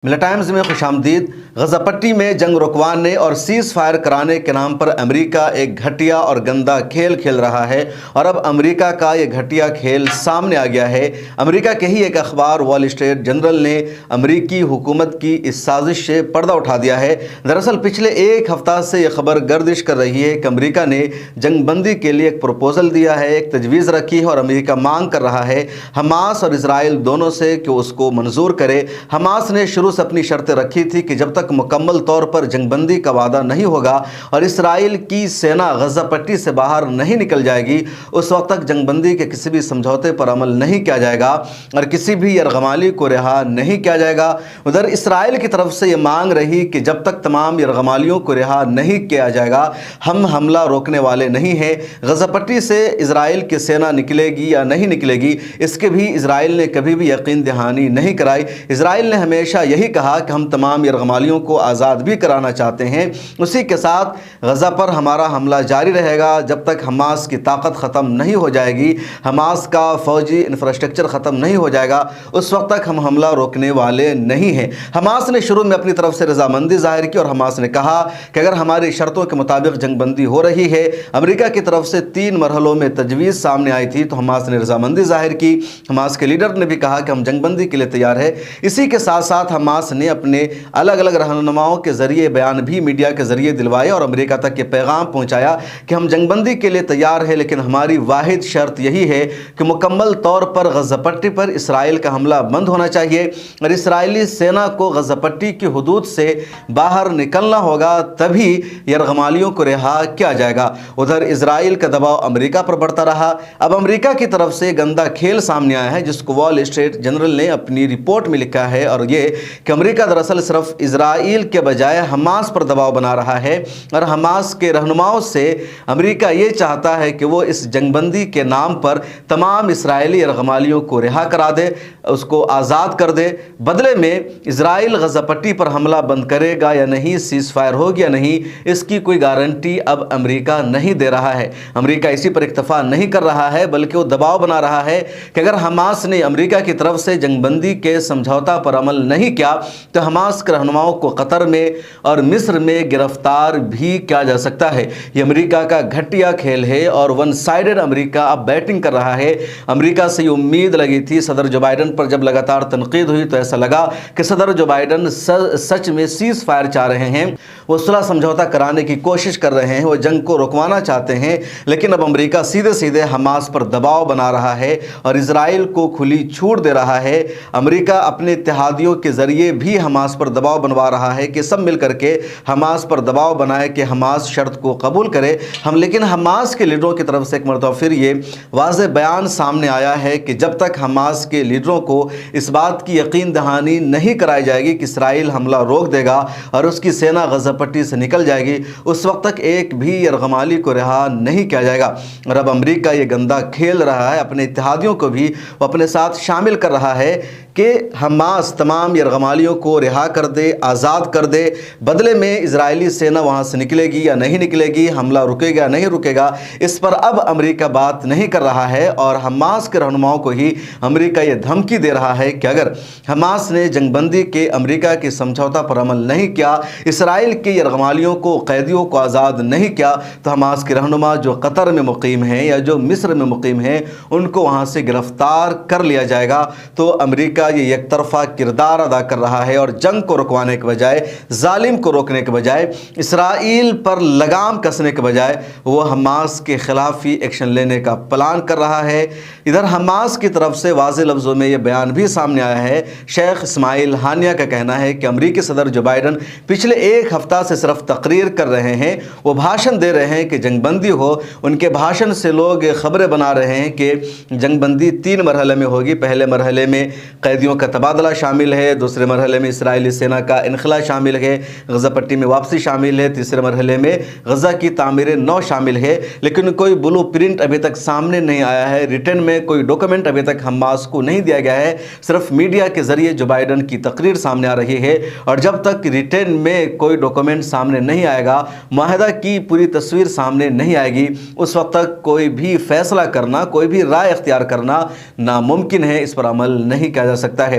ملا ٹائمز میں خوش آمدید۔ غزہ پٹی میں جنگ رکوانے اور سیز فائر کرانے کے نام پر امریکہ ایک گھٹیا اور گندا کھیل کھیل رہا ہے، اور اب امریکہ کا یہ گھٹیا کھیل سامنے آ گیا ہے۔ امریکہ کے ہی ایک اخبار وال اسٹریٹ جرنل نے امریکی حکومت کی اس سازش سے پردہ اٹھا دیا ہے۔ دراصل پچھلے ایک ہفتہ سے یہ خبر گردش کر رہی ہے کہ امریکہ نے جنگ بندی کے لیے ایک پروپوزل دیا ہے، ایک تجویز رکھی ہے، اور امریکہ مانگ کر رہا ہے حماس اور اسرائیل دونوں سے کہ اس کو منظور کرے۔ حماس نے شروع سے اپنی شرطیں رکھی تھی کہ جب تک مکمل طور پر جنگ بندی کا وعدہ نہیں ہوگا اور اسرائیل کی سینا غزہ پٹی سے باہر نہیں نکل جائے گی، اس وقت تک جنگ بندی کے کسی بھی سمجھوتے پر عمل نہیں کیا جائے گا اور کسی بھی یرغمالی کو رہا نہیں کیا جائے گا۔ ادھر اسرائیل کی طرف سے یہ مانگ رہی کہ جب تک تمام یرغمالیوں کو رہا نہیں کیا جائے گا، ہم حملہ روکنے والے نہیں ہیں۔ غزہ پٹی سے اسرائیل کی سینا نکلے گی یا نہیں نکلے گی، اس کے بھی اسرائیل نے کبھی بھی یقین دہانی نہیں کرائی۔ اسرائیل نے ہمیشہ یہی کہا کہ ہم تمام یرغمالیوں کو آزاد بھی کرانا چاہتے ہیں۔ اسی کے ساتھ غزہ پر ہمارا حملہ جاری رہے گا جب تک حماس کی طاقت ختم نہیں ہو جائے گی، حماس کا فوجی انفراسٹرکچر ختم نہیں ہو جائے گا، اس وقت تک ہم حملہ روکنے والے نہیں ہیں۔ حماس نے شروع میں اپنی طرف سے رضامندی ظاہر کی، اور حماس نے کہا کہ اگر ہماری شرطوں کے مطابق جنگ بندی ہو رہی ہے، امریکہ کی طرف سے 3 مرحلوں میں تجویز سامنے آئی تھی، تو حماس نے رضامندی ظاہر کی۔ حماس کے لیڈر نے بھی کہا کہ ہم جنگ بندی کے لیے تیار ہے۔ اسی کے ساتھ ساتھ حماس نے اپنے الگ الگ رہنماؤں کے ذریعے بیان بھی میڈیا کے ذریعے دلوائے اور امریکہ تک یہ پیغام پہنچایا کہ ہم جنگ بندی کے لیے تیار ہیں، لیکن ہماری واحد شرط یہی ہے کہ مکمل طور پر غزہ پٹی پر اسرائیل کا حملہ بند ہونا چاہیے اور اسرائیلی سینا کو غزہ پٹی کی حدود سے باہر نکلنا ہوگا، تبھی یرغمالیوں کو رہا کیا جائے گا۔ ادھر اسرائیل کا دباؤ امریکہ پر بڑھتا رہا۔ اب امریکہ کی طرف سے گندا کھیل سامنے آیا ہے، جس کو وال اسٹریٹ جرنل نے اپنی رپورٹ میں لکھا ہے، اور یہ کہ امریکہ دراصل صرف اسرائیل کے بجائے حماس پر دباؤ بنا رہا ہے، اور حماس کے رہنماؤں سے امریکہ یہ چاہتا ہے کہ وہ اس جنگ بندی کے نام پر تمام اسرائیلی یرغمالیوں کو رہا کرا دے، اس کو آزاد کر دے۔ بدلے میں اسرائیل غزہ پٹی پر حملہ بند کرے گا یا نہیں، سیز فائر ہوگی یا نہیں، اس کی کوئی گارنٹی اب امریکہ نہیں دے رہا ہے۔ امریکہ اسی پر اکتفا نہیں کر رہا ہے، بلکہ وہ دباؤ بنا رہا ہے کہ اگر حماس نے امریکہ کی طرف سے جنگ بندی کے سمجھوتا پر عمل نہیں کیا تو حماس کے رہنماؤں کو قطر میں اور مصر میں گرفتار بھی کیا جا سکتا ہے۔ یہ امریکہ کا گھٹیا کھیل ہے اور ون سائیڈڈ امریکہ اب بیٹنگ کر رہا ہے۔ امریکہ سے یہ امید لگی تھی، صدر جو بائیڈن پر جب لگاتار تنقید ہوئی تو ایسا لگا کہ صدر جو بائیڈن سچ میں سیز فائر چاہ رہے ہیں، وہ صلح سمجھوتا کرانے کی کوشش کر رہے ہیں، وہ جنگ کو رکوانا چاہتے ہیں، لیکن اب امریکہ سیدھے سیدھے حماس پر دباؤ بنا رہا ہے اور اسرائیل کو کھلی چھوٹ دے رہا ہے۔ امریکہ اپنے اتحادیوں کے ذریعے بھی حماس پر دباؤ بنوا رہا ہے کہ سب مل کر کے حماس پر دباؤ بنائے کہ حماس شرط کو قبول کرے۔ لیکن حماس کے لیڈروں کی طرف سے ایک مرتبہ پھر یہ واضح بیان سامنے آیا ہے کہ جب تک حماس کے لیڈروں کو اس بات کی یقین دہانی نہیں کرائی جائے گی کہ اسرائیل حملہ روک دے گا اور اس کی سینا غزہ پٹی سے نکل جائے گی، اس وقت تک ایک بھی یرغمالی کو رہا نہیں کیا جائے گا۔ اور اب امریکہ یہ گندا کھیل رہا ہے، اپنے اتحادیوں کو بھی وہ اپنے ساتھ شامل کر رہا ہے کہ حماس تمام یرغمالیوں کو رہا کر دے، آزاد کر دے۔ بدلے میں اسرائیلی سینا وہاں سے نکلے گی یا نہیں نکلے گی، حملہ رکے گا نہیں رکے گا، اس پر اب امریکہ بات نہیں کر رہا ہے، اور حماس کے رہنماؤں کو ہی امریکہ یہ دھمکی دے رہا ہے کہ اگر حماس نے جنگ بندی کے امریکہ کے سمجھوتا پر عمل نہیں کیا، اسرائیل کے یرغمالیوں کو، قیدیوں کو آزاد نہیں کیا، تو حماس کے رہنما جو قطر میں مقیم ہیں یا جو مصر میں مقیم ہیں، ان کو وہاں سے گرفتار کر لیا جائے گا۔ تو امریکہ یہ یک طرفہ کردار ادا کر رہا ہے، اور جنگ کو رکوانے کے بجائے، ظالم کو روکنے کے بجائے، اسرائیل پر لگام کسنے کے بجائے وہ حماس کے خلاف ہی ایکشن لینے کا پلان کر رہا ہے۔ ادھر حماس کی طرف سے واضح لفظوں میں یہ بیان بھی سامنے آیا ہے۔ شیخ اسماعیل ہانیہ کا کہنا ہے کہ امریکی صدر جو بائیڈن پچھلے ایک ہفتہ سے صرف تقریر کر رہے ہیں، وہ بھاشن دے رہے ہیں کہ جنگ بندی ہو۔ ان کے بھاشن سے لوگ خبریں بنا رہے ہیں کہ جنگ بندی 3 مرحلے میں ہوگی۔ پہلے مرحلے میں قیدیوں کا تبادلہ شامل ہے، دوسرے مرحلے میں اسرائیلی سینا کا انخلا شامل ہے، غزہ پٹی میں واپسی شامل ہے، تیسرے مرحلے میں غزہ کی تعمیر نو شامل ہے، لیکن کوئی بلو پرنٹ ابھی تک سامنے نہیں آیا ہے۔ ریٹن میں کوئی ڈاکومنٹ ابھی تک حماس کو نہیں دیا گیا ہے، صرف میڈیا کے ذریعے جو بائیڈن کی تقریر سامنے آ رہی ہے، اور جب تک ریٹن میں کوئی ڈاکومنٹ سامنے نہیں آئے گا، معاہدہ کی پوری تصویر سامنے نہیں آئے گی، اس وقت تک کوئی بھی فیصلہ کرنا، کوئی بھی رائے اختیار کرنا ناممکن ہے، اس پر عمل نہیں کیا جا سکتا ہے۔